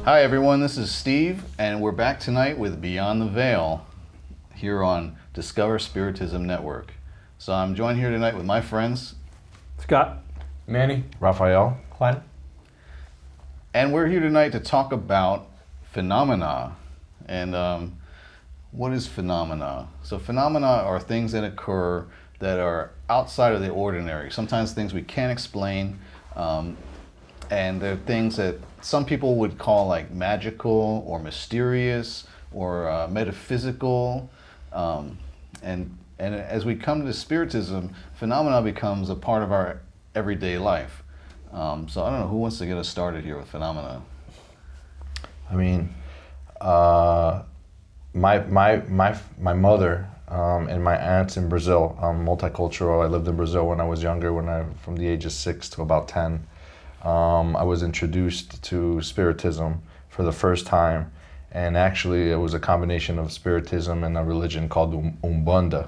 Hi everyone, this is Steve, and we're back tonight with Beyond the Veil here on Discover Spiritism Network. So I'm joined here tonight with my friends, Scott. Manny. Rafael. Juan. and we're here tonight to talk about phenomena. And what is phenomena? So phenomena are things that occur that are outside of the ordinary. Sometimes things we can't explain, and they're things that some people would call like magical or mysterious or metaphysical. And as we come to Spiritism, phenomena becomes a part of our everyday life. So I don't know, who wants to get us started here with phenomena? I mean, my mother and my aunts in Brazil. I'm multicultural. I lived in Brazil when I was younger. From the age of 6 to about 10, I was introduced to Spiritism for the first time, and actually it was a combination of Spiritism and a religion called Umbanda,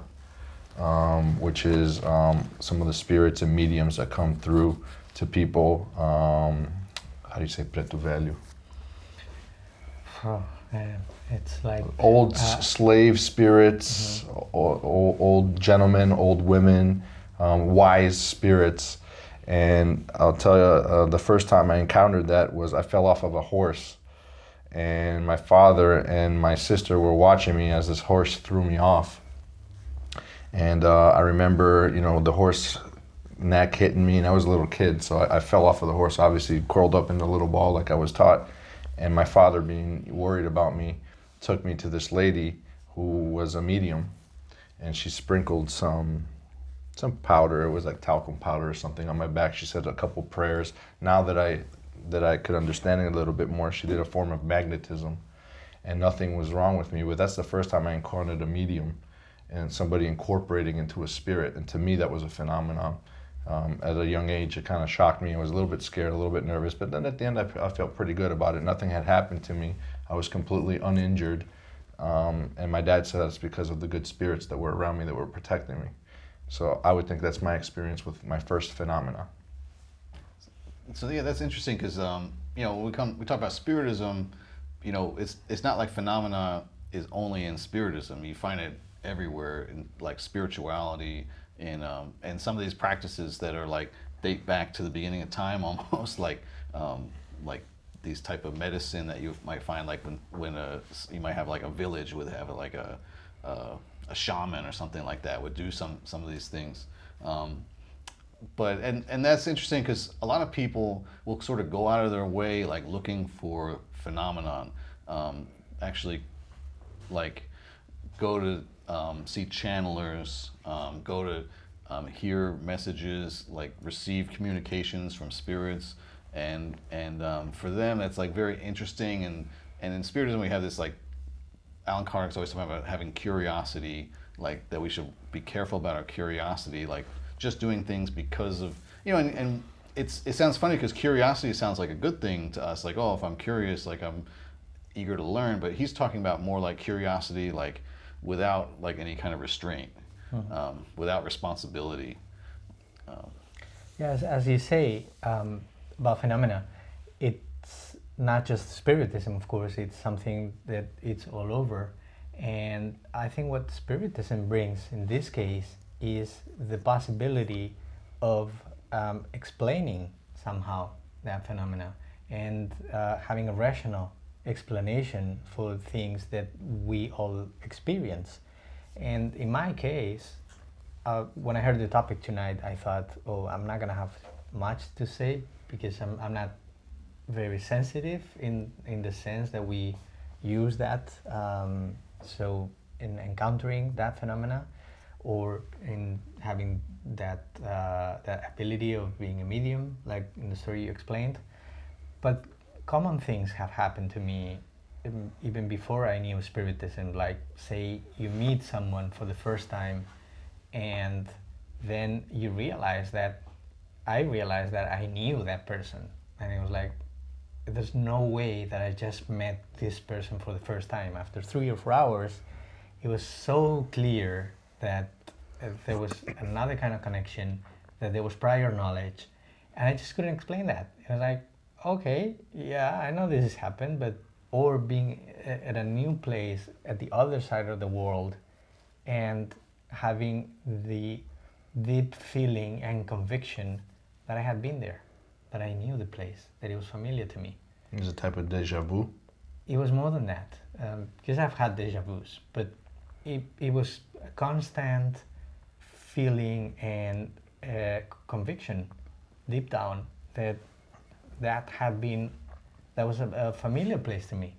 which is some of the spirits and mediums that come through to people. How do you say preto velho? Oh, man. It's like Old slave spirits, old gentlemen, old women, wise spirits. And I'll tell you, the first time I encountered that was I fell off of a horse. And my father and my sister were watching me as this horse threw me off. And I remember, the horse neck hitting me, and I was a little kid, so I fell off of the horse, obviously curled up in a little ball like I was taught. And my father, being worried about me, took me to this lady who was a medium, and she sprinkled some powder. It was like talcum powder or something on my back. She said a couple prayers. Now that I could understand it a little bit more, she did a form of magnetism, and nothing was wrong with me. But that's the first time I encountered a medium and somebody incorporating into a spirit. And to me, that was a phenomenon. At a young age, it kind of shocked me. I was a little bit scared, a little bit nervous, but then at the end, I felt pretty good about it. Nothing had happened to me. I was completely uninjured. And my dad said that's because of the good spirits that were around me that were protecting me. So I would think that's my experience with my first phenomena. So yeah, that's interesting because when we talk about Spiritism, it's not like phenomena is only in Spiritism. You find it everywhere in like spirituality and some of these practices that are like date back to the beginning of time, almost like these type of medicine that you might find like when you might have like a village would have like a shaman or something like that would do some of these things. But that's interesting because a lot of people will sort of go out of their way like looking for phenomenon. Actually, like go to see channelers, go to hear messages, like receive communications from spirits, and for them that's like very interesting. And in Spiritism we have this like Alan Kardec's always talking about having curiosity, like that we should be careful about our curiosity, like just doing things because of and it sounds funny because curiosity sounds like a good thing to us, like, oh, if I'm curious, like I'm eager to learn, but he's talking about more like curiosity like without like any kind of restraint, without responsibility. Yes, as you say about phenomena, it's not just Spiritism, of course, it's something that it's all over. And I think what Spiritism brings in this case is the possibility of explaining somehow that phenomena and having a rational explanation for things that we all experience. And in my case, when I heard the topic tonight, I thought, oh, I'm not gonna have much to say because I'm not very sensitive in the sense that we use that. So in encountering that phenomena or in having that ability of being a medium, like in the story you explained. But common things have happened to me even before I knew Spiritism, like say you meet someone for the first time and then you realize that I realized that I knew that person, and it was like there's no way that I just met this person for the first time. After 3 or 4 hours, it was so clear that there was another kind of connection, that there was prior knowledge, and I just couldn't explain that. It was like, okay, yeah, I know this has happened, but or being at a new place at the other side of the world and having the deep feeling and conviction that I had been there, that I knew the place, that it was familiar to me. It's a type of deja vu. It was more than that, because I've had deja vus, but it was a constant feeling and conviction deep down that was a familiar place to me,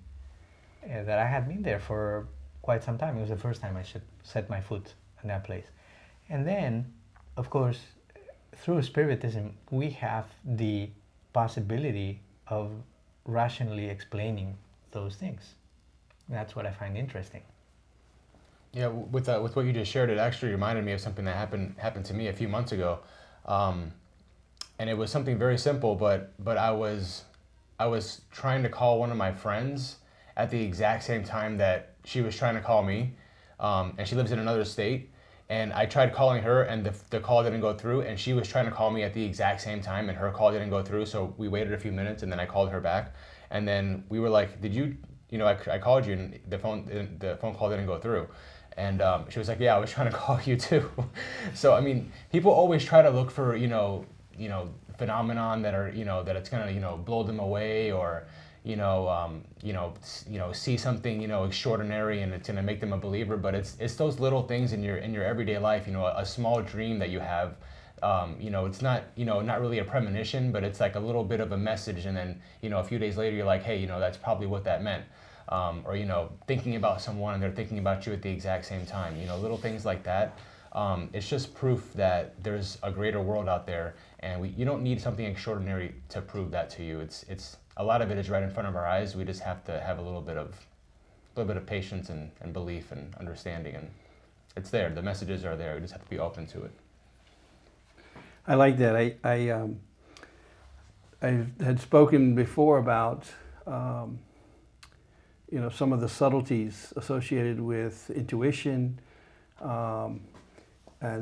that I had been there for quite some time. It was the first time I should set my foot in that place. And then, of course, through Spiritism, we have the possibility of rationally explaining those things. That's what I find interesting. Yeah, with what you just shared, it actually reminded me of something that happened to me a few months ago, and it was something very simple. But I was trying to call one of my friends at the exact same time that she was trying to call me, and she lives in another state. And I tried calling her, and the call didn't go through. And she was trying to call me at the exact same time, and her call didn't go through. So we waited a few minutes, and then I called her back. And then we were like, "Did you? I called you, and the phone call didn't go through." And she was like, "Yeah, I was trying to call you too." So I mean, people always try to look for phenomenon that are that it's gonna blow them away, or see something extraordinary, and it's gonna make them a believer. But it's those little things in your everyday life. A small dream that you have. It's not not really a premonition, but it's like a little bit of a message, and then a few days later you're like, hey, that's probably what that meant. Or thinking about someone and they're thinking about you at the exact same time. Little things like that. It's just proof that there's a greater world out there, and you don't need something extraordinary to prove that to you. It's a lot of it is right in front of our eyes. We just have to have a little bit of patience and belief and understanding, and it's there. The messages are there. We just have to be open to it. I like that. I had spoken before about some of the subtleties associated with intuition, and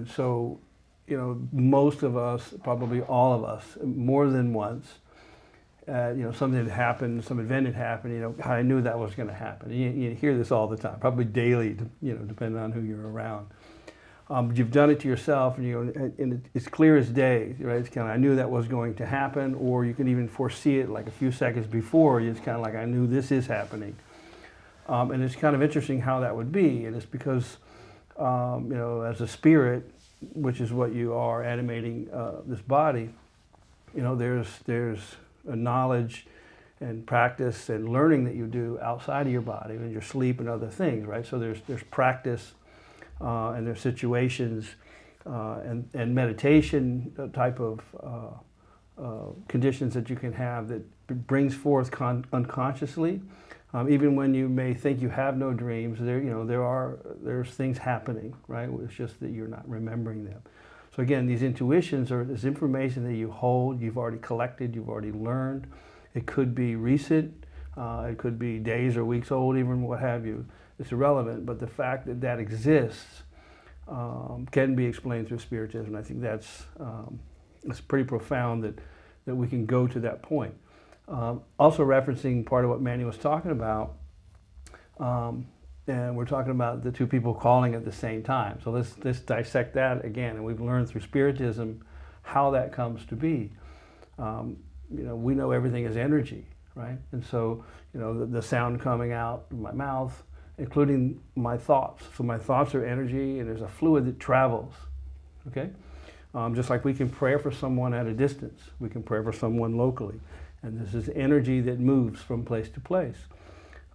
so most of us, probably all of us, more than once, something had happened, some event had happened. I knew that was going to happen. You hear this all the time, probably daily, depending on who you're around. You've done it to yourself, and it's clear as day, right? It's kind of, I knew that was going to happen, or you can even foresee it like a few seconds before. It's kind of like, I knew this is happening. And it's kind of interesting how that would be, and it's because, as a spirit, which is what you are animating this body, there's a knowledge and practice and learning that you do outside of your body, in your sleep and other things, right? So there's practice. And there's situations and meditation type of conditions that you can have that brings forth unconsciously. Even when you may think you have no dreams, there's things happening, right? It's just that you're not remembering them. So again, these intuitions are this information that you hold, you've already collected, you've already learned. It could be recent, it could be days or weeks old, even what have you. It's irrelevant, but the fact that that exists can be explained through Spiritism. I think that's it's pretty profound that we can go to that point. Also referencing part of what Manny was talking about, and we're talking about the two people calling at the same time. So let's dissect that again. And we've learned through Spiritism how that comes to be. We know everything is energy, right? And so the sound coming out of my mouth, including my thoughts. So my thoughts are energy, and there's a fluid that travels, okay? Just like we can pray for someone at a distance, we can pray for someone locally. And this is energy that moves from place to place.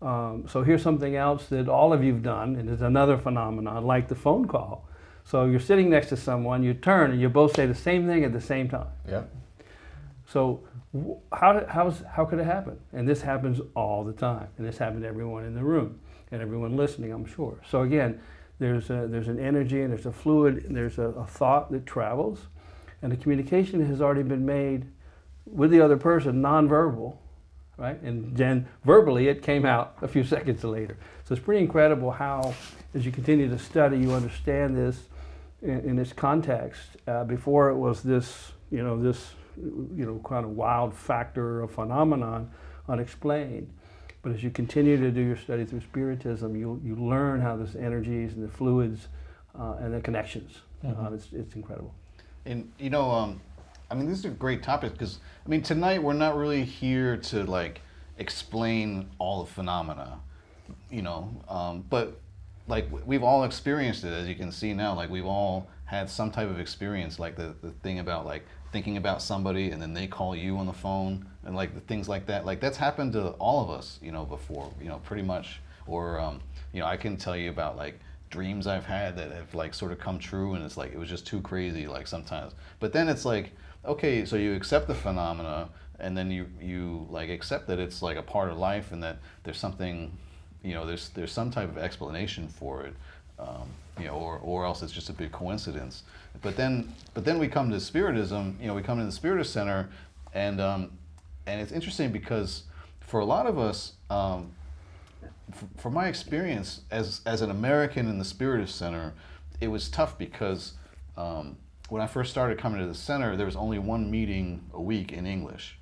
So here's something else that all of you've done, and it's another phenomenon, like the phone call. So you're sitting next to someone, you turn, and you both say the same thing at the same time. Yeah. So how could it happen? And this happens all the time, and this happened to everyone in the room. And everyone listening, I'm sure. So again, there's an energy, and there's a fluid, and there's a thought that travels, and the communication has already been made with the other person, nonverbal, right? And then verbally, it came out a few seconds later. So it's pretty incredible how, as you continue to study, you understand this in its context. Before it was this, this kind of wild factor or phenomenon unexplained. But as you continue to do your study through Spiritism, you learn how this energies and the fluids and the connections. It's incredible. And I mean, these are great topics because I mean, tonight we're not really here to like explain all the phenomena, but like we've all experienced it, as you can see now. Like we've all had some type of experience, like the thing about like thinking about somebody and then they call you on the phone and like the things like that. Like that's happened to all of us, before, pretty much. Or I can tell you about like dreams I've had that have like sort of come true, and it's like it was just too crazy like sometimes. But then it's like, okay, so you accept the phenomena, and then you like accept that it's like a part of life, and that there's something, there's some type of explanation for it, or else it's just a big coincidence. But then we come to Spiritism, we come to the Spiritist Center, and it's interesting because for a lot of us, from my experience as an American in the Spiritist Center, it was tough because when I first started coming to the center, there was only one meeting a week in English.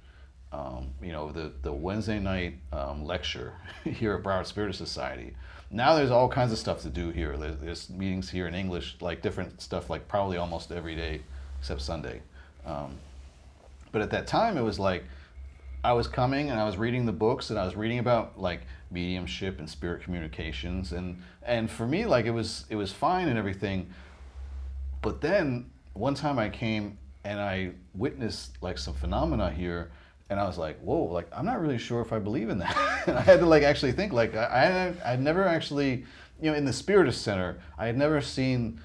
The Wednesday night lecture here at Broward Spiritist Society. Now there's all kinds of stuff to do here. There's meetings here in English, like different stuff, like probably almost every day except Sunday. But at that time, it was like I was coming and I was reading the books and I was reading about like mediumship and spirit communications, and for me, like it was fine and everything. But then one time I came and I witnessed like some phenomena here, and I was like, whoa, like I'm not really sure if I believe in that. And I had to like actually think, like I'd never actually, in the Spiritist Center, I had never seen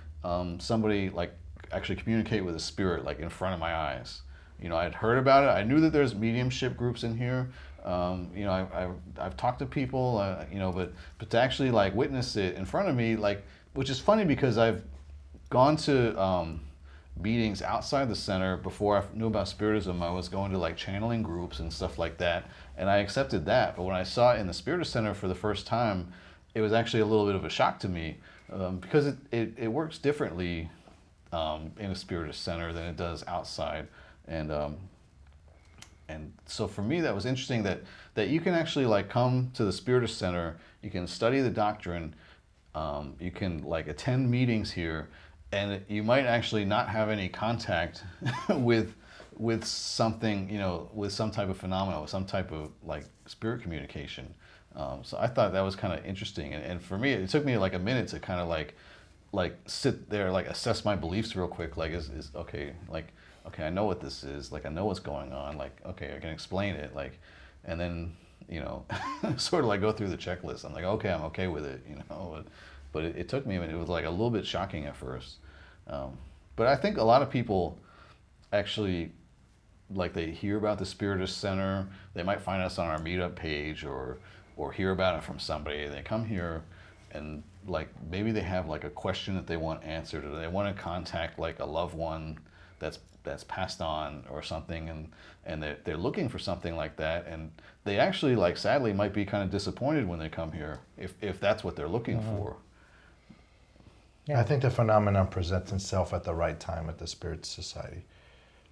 somebody like actually communicate with a spirit like in front of my eyes. I'd heard about it. I knew that there's mediumship groups in here. I've talked to people, but to actually like witness it in front of me, like, which is funny because I've gone to meetings outside the center before I knew about Spiritism. I was going to like channeling groups and stuff like that, and I accepted that. But when I saw it in the Spiritist Center for the first time, it was actually a little bit of a shock to me because it works differently in a Spiritist Center than it does outside. And so for me, that was interesting that you can actually like come to the Spiritist Center, you can study the doctrine, you can like attend meetings here, and you might actually not have any contact with something, with some type of phenomena, with some type of like spirit communication. So I thought that was kind of interesting, and for me, it took me like a minute to kind of like sit there, like assess my beliefs real quick. Like is okay, like. Okay, I know what this is, like I know what's going on, like, okay, I can explain it, like, and then, sort of like go through the checklist. I'm like, okay, I'm okay with it, but it took me a minute. It was like a little bit shocking at first. But I think a lot of people actually, like they hear about the Spiritist Center, they might find us on our meetup page or hear about it from somebody. They come here and like maybe they have like a question that they want answered, or they want to contact like a loved one that's passed on or something, and they're looking for something like that, and they actually like sadly might be kind of disappointed when they come here if that's what they're looking for. Yeah. I think the phenomenon presents itself at the right time at the Spirit Society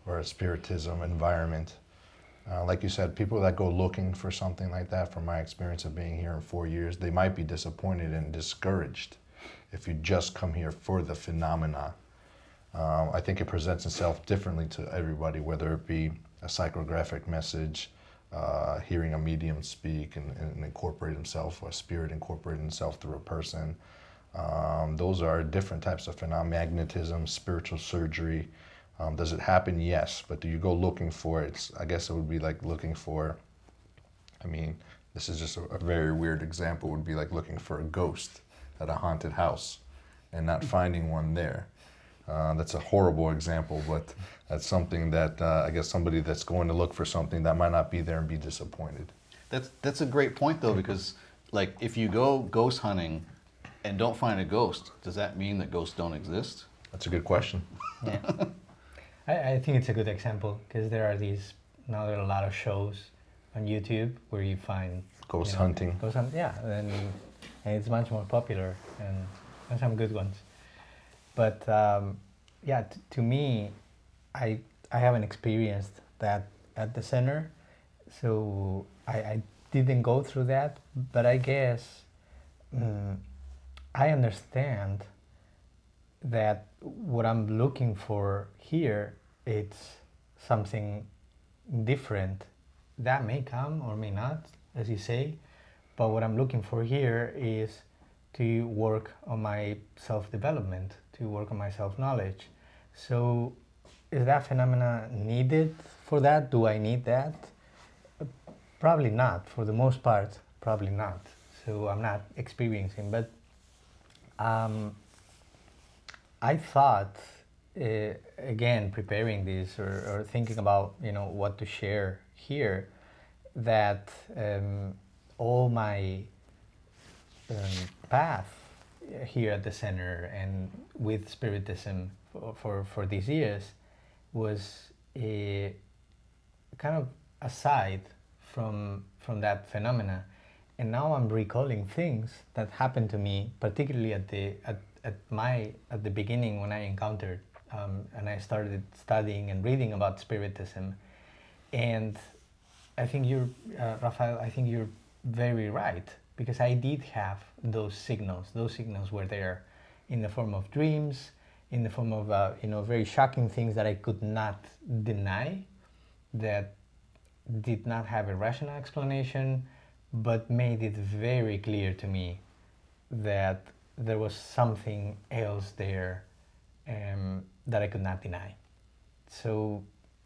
or a Spiritism environment. Like you said, people that go looking for something like that, from my experience of being here in 4 years, they might be disappointed and discouraged if you just come here for the phenomena. I think it presents itself differently to everybody, whether it be a psychographic message, hearing a medium speak and incorporate himself, or a spirit incorporate himself through a person. Those are different types of phenomena. Magnetism, spiritual surgery. Does it happen? Yes. But do you go looking for it? I guess it would be like looking for, this is just a very weird example, would be like looking for a ghost at a haunted house and not finding one there. That's a horrible example, but that's something that I guess somebody that's going to look for something that might not be there and be disappointed. That's a great point though, because like if you go ghost hunting and don't find a ghost, does that mean that ghosts don't exist? That's a good question. Yeah. I think it's a good example because there are a lot of shows on YouTube where you find ghost hunting. Yeah, and it's much more popular and some good ones. But to me, I haven't experienced that at the center. So I didn't go through that, but I guess I understand that what I'm looking for here, it's something different. That may come or may not, as you say, but what I'm looking for here is to work on my self-development, to work on my self-knowledge. So is that phenomena needed for that? Do I need that? Probably not. For the most part, probably not. So I'm not experiencing, but I thought, again, preparing this or thinking about, what to share here, that all my path here at the center and with Spiritism for these years was a kind of aside from that phenomena, and now I'm recalling things that happened to me, particularly at the beginning when I encountered and I started studying and reading about Spiritism. And I think Rafael, I think you're very right, because I did have those signals. Those signals were there in the form of dreams, in the form of very shocking things that I could not deny, that did not have a rational explanation, but made it very clear to me that there was something else there that I could not deny. So,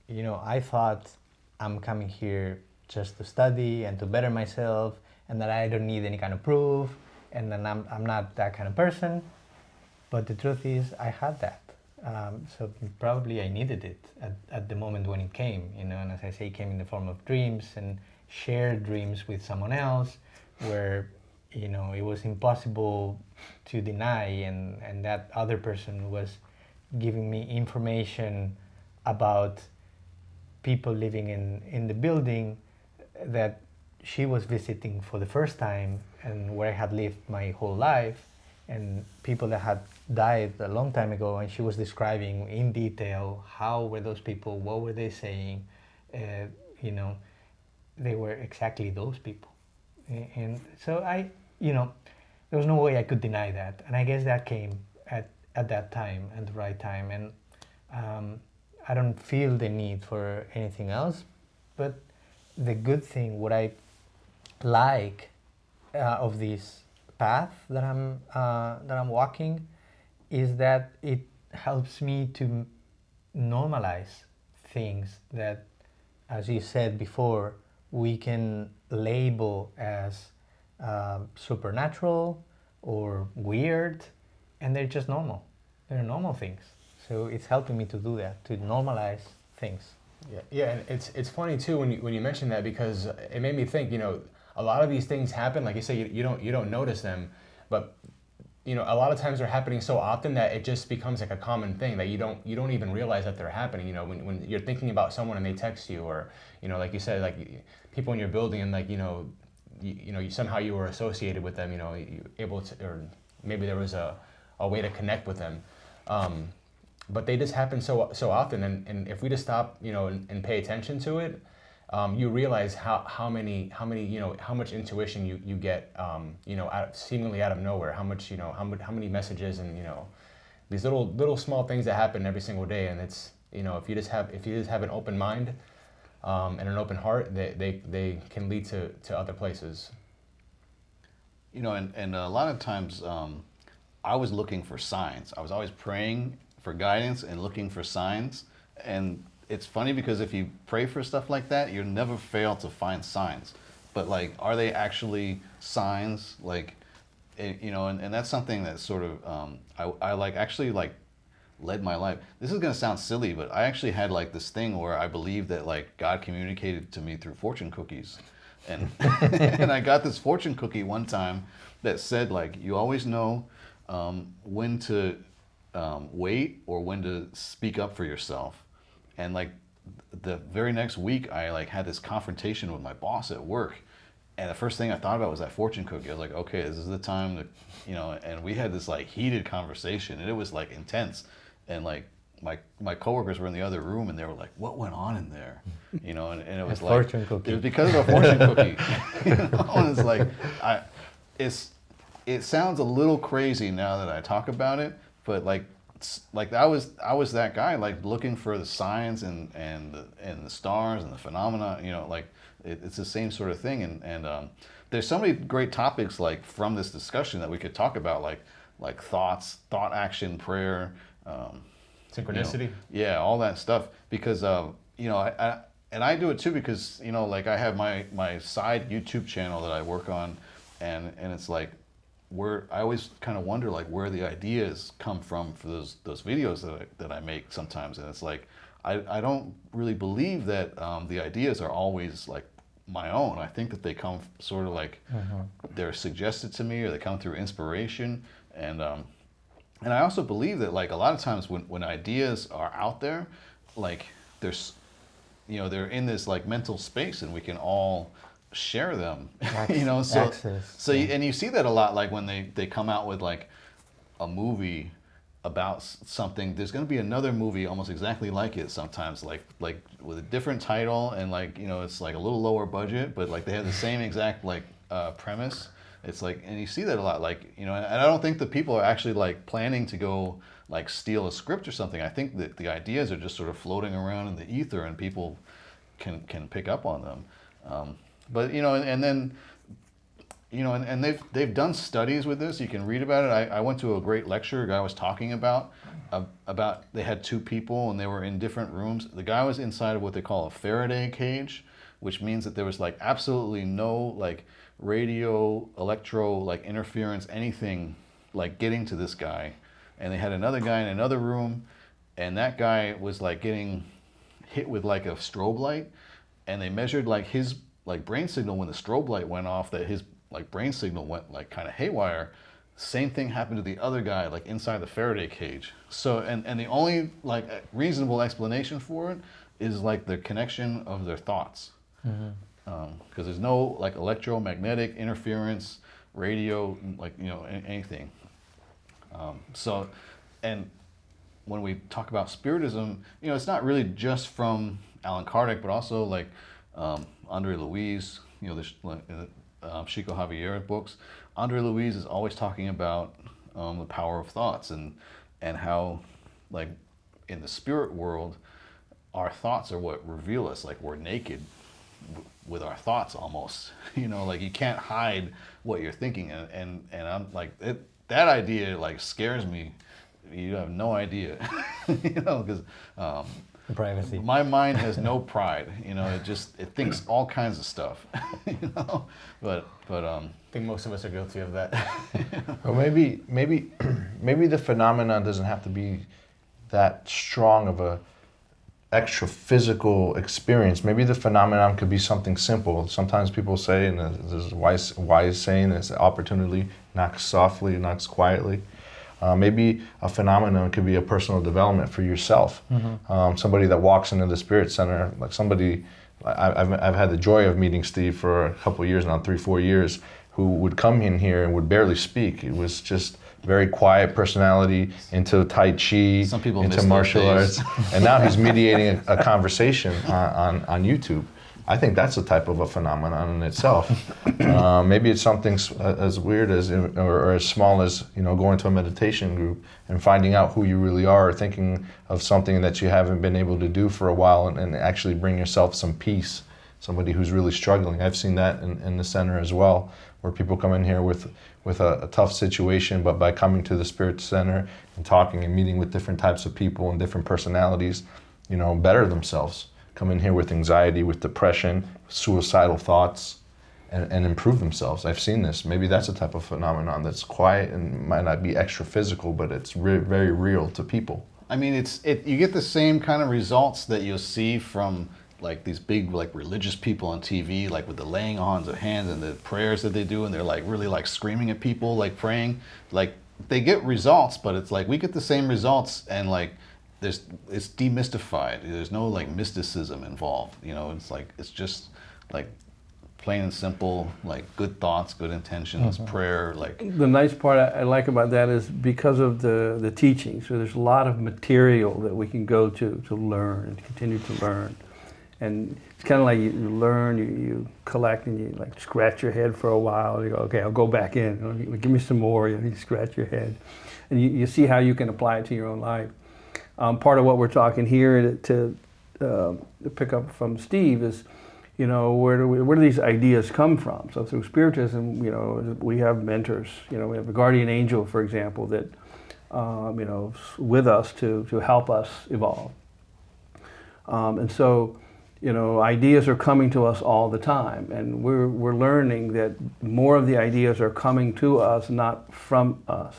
I thought I'm coming here just to study and to better myself, and that I don't need any kind of proof, and then I'm not that kind of person. But the truth is, I had that. So probably I needed it at the moment when it came, and as I say, it came in the form of dreams and shared dreams with someone else, where it was impossible to deny, and that other person was giving me information about people living in the building that she was visiting for the first time, and where I had lived my whole life, and people that had died a long time ago, and she was describing in detail how were those people, what were they saying, they were exactly those people. And so there was no way I could deny that, and I guess that came at that time, at the right time, and I don't feel the need for anything else. But the good thing, what I like of this path that I'm walking, is that it helps me to normalize things that, as you said before, we can label as supernatural or weird, and they're just normal. They're normal things. So it's helping me to do that, to normalize things. Yeah, and it's funny too when you mention that, because it made me think. A lot of these things happen, like you say, you don't notice them, but a lot of times they're happening so often that it just becomes like a common thing that you don't even realize that they're happening. When you're thinking about someone and they text you, or like you said, like people in your building, and like you somehow you were associated with them, you able to, or maybe there was a way to connect with them. But they just happen so often, and if we just stop, and pay attention to it, you realize how much intuition you get, seemingly out of nowhere. How many messages and these little small things that happen every single day, and it's if you just have an open mind and an open heart, they can lead to other places. And a lot of times I was looking for signs. I was always praying for guidance and looking for signs. And it's funny, because if you pray for stuff like that, you never fail to find signs. But like, are they actually signs? Like, and that's something that sort of I actually led my life. This is gonna sound silly, but I actually had like this thing where I believed that like God communicated to me through fortune cookies, and and I got this fortune cookie one time that said like, you always know when to wait or when to speak up for yourself. And like the very next week, I like had this confrontation with my boss at work, and the first thing I thought about was that fortune cookie. I was like, okay, this is the time to, and we had this like heated conversation, and it was like intense, and like my coworkers were in the other room and they were like, "What went on in there?" You know, and it was A like fortune cookie. it was because of a fortune cookie. You know, and it's like it sounds a little crazy now that I talk about it, but like I was that guy, like looking for the signs and the stars and the phenomena. You know, like it's the same sort of thing. And there's so many great topics like from this discussion that we could talk about, like thoughts, thought, action, prayer, Synchronicity. you know, yeah, all that stuff. Because you know, I do it too because you know, like I have my side YouTube channel that I work on, and it's like I always kind of wonder like where the ideas come from for those videos that I make sometimes, and it's like I don't really believe that the ideas are always like my own. I think that they come sort of like they're suggested to me or they come through inspiration, and I also believe that like a lot of times when ideas are out there, like there's you know they're in this like mental space and we can all share them. You know, so and you see that a lot like when they come out with like a movie about something, there's going to be another movie almost exactly like it sometimes, like with a different title, and like you know it's like a little lower budget, but like they have the same exact like premise. It's like, and you see that a lot, like you know, and I don't think the people are actually like planning to go like steal a script or something. I think that the ideas are just sort of floating around in the ether and people can pick up on them. But you know, and then you know, and they've done studies with this. You can read about it. I went to a great lecture. A guy was talking about they had two people and they were in different rooms. The guy was inside of what they call a Faraday cage, which means that there was like absolutely no like radio, electro, like interference, anything like getting to this guy. And they had another guy in another room, and that guy was like getting hit with like a strobe light, and they measured like his like brain signal when the strobe light went off, that his like brain signal went like kind of haywire. Same thing happened to the other guy like inside the Faraday cage. So and the only like reasonable explanation for it is like the connection of their thoughts, because there's no like electromagnetic interference, radio, like you know anything. So, and when we talk about Spiritism, you know, it's not really just from Allan Kardec, but also like Andre Luis, you know, there's Chico Javier books. Andre Luis is always talking about the power of thoughts and how, like, in the spirit world, our thoughts are what reveal us. Like we're naked with our thoughts almost. You know, like you can't hide what you're thinking, and I'm like that idea like scares me. You have no idea, you know, because privacy. My mind has no pride. You know, it thinks all kinds of stuff. You know, but I think most of us are guilty of that. Or maybe the phenomenon doesn't have to be that strong of a extra physical experience. Maybe the phenomenon could be something simple. Sometimes people say, and there's a wise saying, is opportunity knocks softly, knocks quietly. Maybe a phenomenon could be a personal development for yourself. Somebody that walks into the Spirit Center, like somebody, I've had the joy of meeting Steve for a couple of years now, 3-4 years, who would come in here and would barely speak. It was just very quiet personality, into Tai Chi, Some people into miss martial those arts, and now he's mediating a conversation on YouTube. I think that's a type of a phenomenon in itself. Maybe it's something as weird as, or as small as, you know, going to a meditation group and finding out who you really are, or thinking of something that you haven't been able to do for a while, and actually bring yourself some peace. Somebody who's really struggling. I've seen that in the center as well, where people come in here with a tough situation, but by coming to the Spirit Center and talking and meeting with different types of people and different personalities, you know, better themselves. Come in here with anxiety, with depression, suicidal thoughts, and improve themselves. I've seen this. Maybe that's a type of phenomenon that's quiet and might not be extra physical, but it's very real to people. I mean, you get the same kind of results that you'll see from like these big like religious people on TV, like with the laying on of hands and the prayers that they do, and they're like really like screaming at people, like praying. Like they get results, but it's like we get the same results, and like it's demystified. There's no like mysticism involved. You know, it's like it's just like plain and simple, like good thoughts, good intentions, prayer, like The nice part I like about that is because of the teaching, so there's a lot of material that we can go to learn and continue to learn. And it's kind of like you learn, you collect, and you like scratch your head for a while. You go, okay, I'll go back in. Give me some more. You scratch your head, and you see how you can apply it to your own life. Part of what we're talking here to pick up from Steve is, where do these ideas come from? So through Spiritism, we have mentors. We have a guardian angel, for example, that with us to help us evolve. And so, ideas are coming to us all the time, and we're learning that more of the ideas are coming to us, not from us.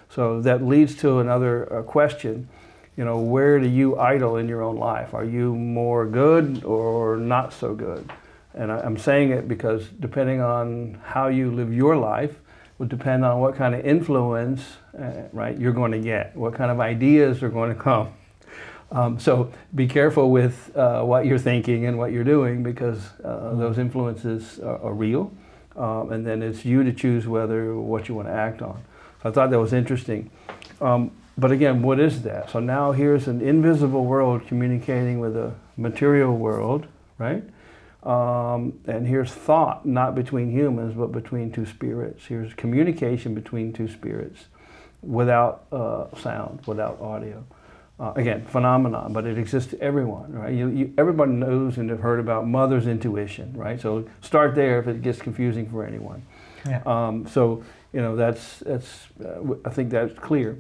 So that leads to another question. Where do you idle in your own life? Are you more good or not so good? And I'm saying it because depending on how you live your life would depend on what kind of influence, right, you're going to get, what kind of ideas are going to come. So be careful with what you're thinking and what you're doing, because those influences are real, and then it's you to choose what you want to act on. So I thought that was interesting. But again, what is that? So now here's an invisible world communicating with a material world, right? And here's thought, not between humans, but between two spirits. Here's communication between two spirits without sound, without audio. Again, phenomenon, but it exists to everyone, right? Everybody knows and have heard about mother's intuition, right? So start there if it gets confusing for anyone. Yeah. That's I think that's clear.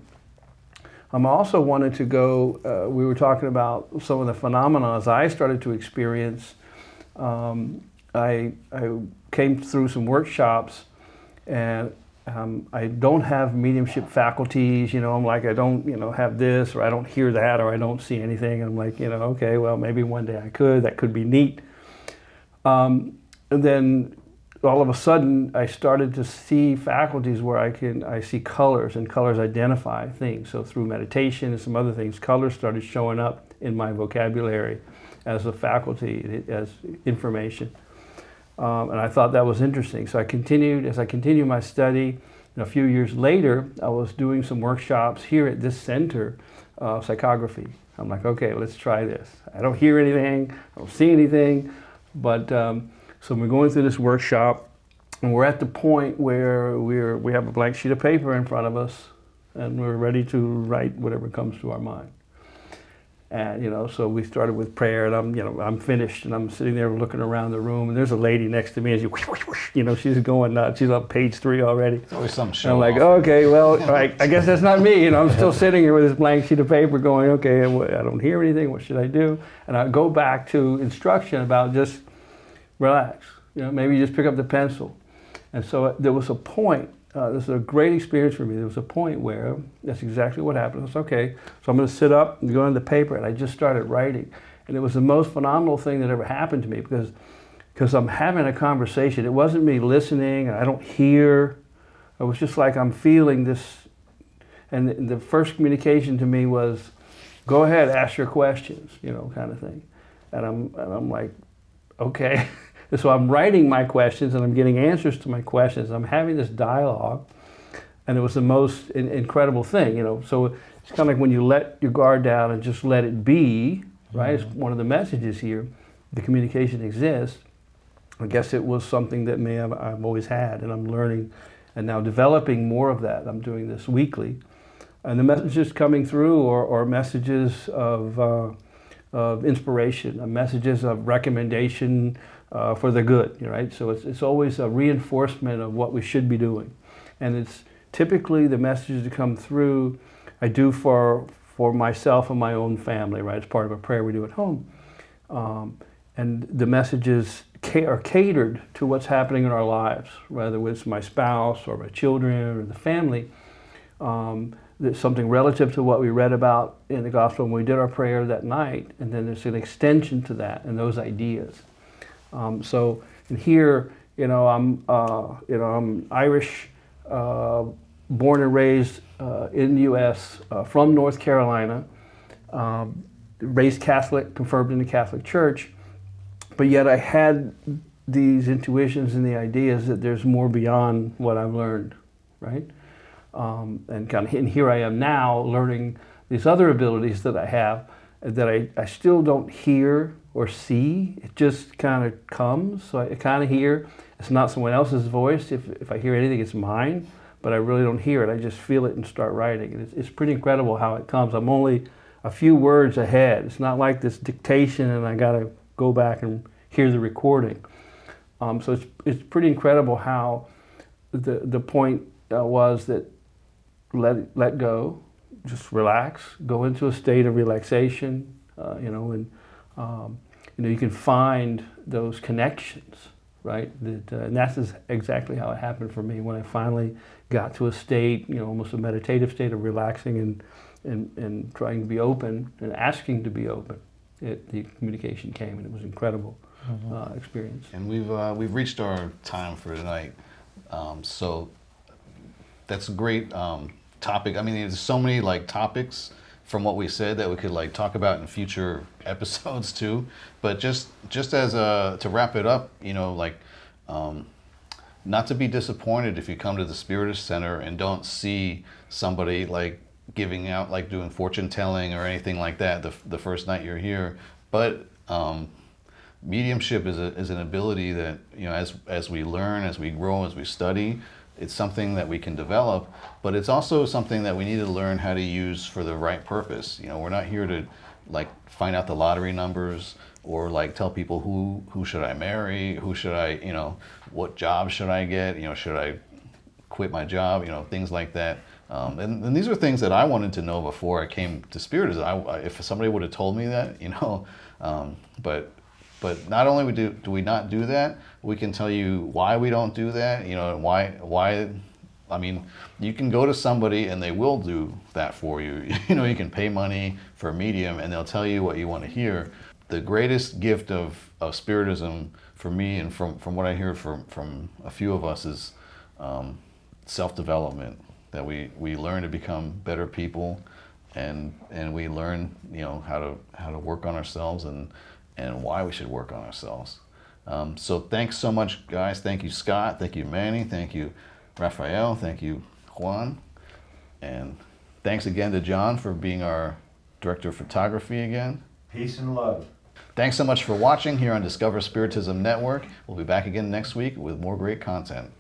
I also wanted to go, we were talking about some of the phenomena as I started to experience. I came through some workshops, and I don't have mediumship faculties, I'm like, I don't, have this, or I don't hear that, or I don't see anything. I'm like, okay, well, maybe one day I could, that could be neat. And then all of a sudden I started to see faculties where I see colors, and colors identify things. So through meditation and some other things, colors started showing up in my vocabulary as a faculty, as information. And I thought that was interesting. So as I continued my study, a few years later, I was doing some workshops here at this center, psychography. I'm like, okay, let's try this. I don't hear anything, I don't see anything, but so we're going through this workshop, and we're at the point where we have a blank sheet of paper in front of us, and we're ready to write whatever comes to our mind. And so we started with prayer, and I'm finished, and I'm sitting there looking around the room, and there's a lady next to me, and she's going nuts. She's on page 3 already. it's always some And show. I'm like, okay, well, I guess that's not me. I'm still sitting here with this blank sheet of paper, going, okay, I don't hear anything. What should I do? And I go back to instruction about just relax. Maybe just pick up the pencil. And so there was a point. This is a great experience for me. There was a point where that's exactly what happened. It's okay. So I'm going to sit up and go on the paper, and I just started writing. And it was the most phenomenal thing that ever happened to me, because I'm having a conversation. It wasn't me listening, and I don't hear. It was just like I'm feeling this. And the first communication to me was, go ahead, ask your questions, kind of thing. And I'm like, okay. So I'm writing my questions, and I'm getting answers to my questions. I'm having this dialogue, and it was the most incredible thing, So it's kind of like when you let your guard down and just let it be, right? It's one of the messages here. The communication exists. I guess it was something that I've always had, and I'm learning and now developing more of that. I'm doing this weekly. And the messages coming through are messages of inspiration, messages of recommendation, for the good, right? So it's always a reinforcement of what we should be doing. And it's typically the messages that come through, I do for myself and my own family, right? It's part of a prayer we do at home. And the messages are catered to what's happening in our lives, whether it's my spouse or my children or the family. There's something relative to what we read about in the gospel when we did our prayer that night, and then there's an extension to that and those ideas. So and here, I'm Irish, born and raised in the U.S., from North Carolina, raised Catholic, confirmed in the Catholic Church, but yet I had these intuitions and the ideas that there's more beyond what I've learned, right? And here I am now learning these other abilities that I have that I still don't hear or see. It just kind of comes. So I kind of hear. It's not someone else's voice. If I hear anything, it's mine, but I really don't hear it. I just feel it and start writing. And it's pretty incredible how it comes. I'm only a few words ahead. It's not like this dictation and I got to go back and hear the recording. So it's pretty incredible how the point was that let go, just relax, go into a state of relaxation, and you can find those connections, right? And that's exactly how it happened for me when I finally got to a state, almost a meditative state of relaxing and trying to be open and asking to be open. The communication came, and it was incredible experience. And we've reached our time for tonight, so that's a great topic. I mean, there's so many topics from what we said that we could talk about in future episodes too. But just as to wrap it up, not to be disappointed if you come to the Spiritist Center and don't see somebody giving out, doing fortune telling or anything like that the first night you're here. But mediumship is an ability that, as we learn, as we grow, as we study, it's something that we can develop, but it's also something that we need to learn how to use for the right purpose. We're not here to find out the lottery numbers or tell people who should I marry, who should I, what job should I get, should I quit my job, things like that. And these are things that I wanted to know before I came to Spiritism. If somebody would have told me that, but not only do we not do that, we can tell you why we don't do that, why, I mean, you can go to somebody and they will do that for you. You can pay money for a medium and they'll tell you what you want to hear. The greatest gift of Spiritism for me and from what I hear from a few of us is self-development, that we learn to become better people and we learn, how to work on ourselves and why we should work on ourselves. So thanks so much, guys. Thank you, Scott. Thank you, Manny. Thank you, Raphael. Thank you, Juan. And thanks again to John for being our director of photography again. Peace and love. Thanks so much for watching here on Discover Spiritism Network. We'll be back again next week with more great content.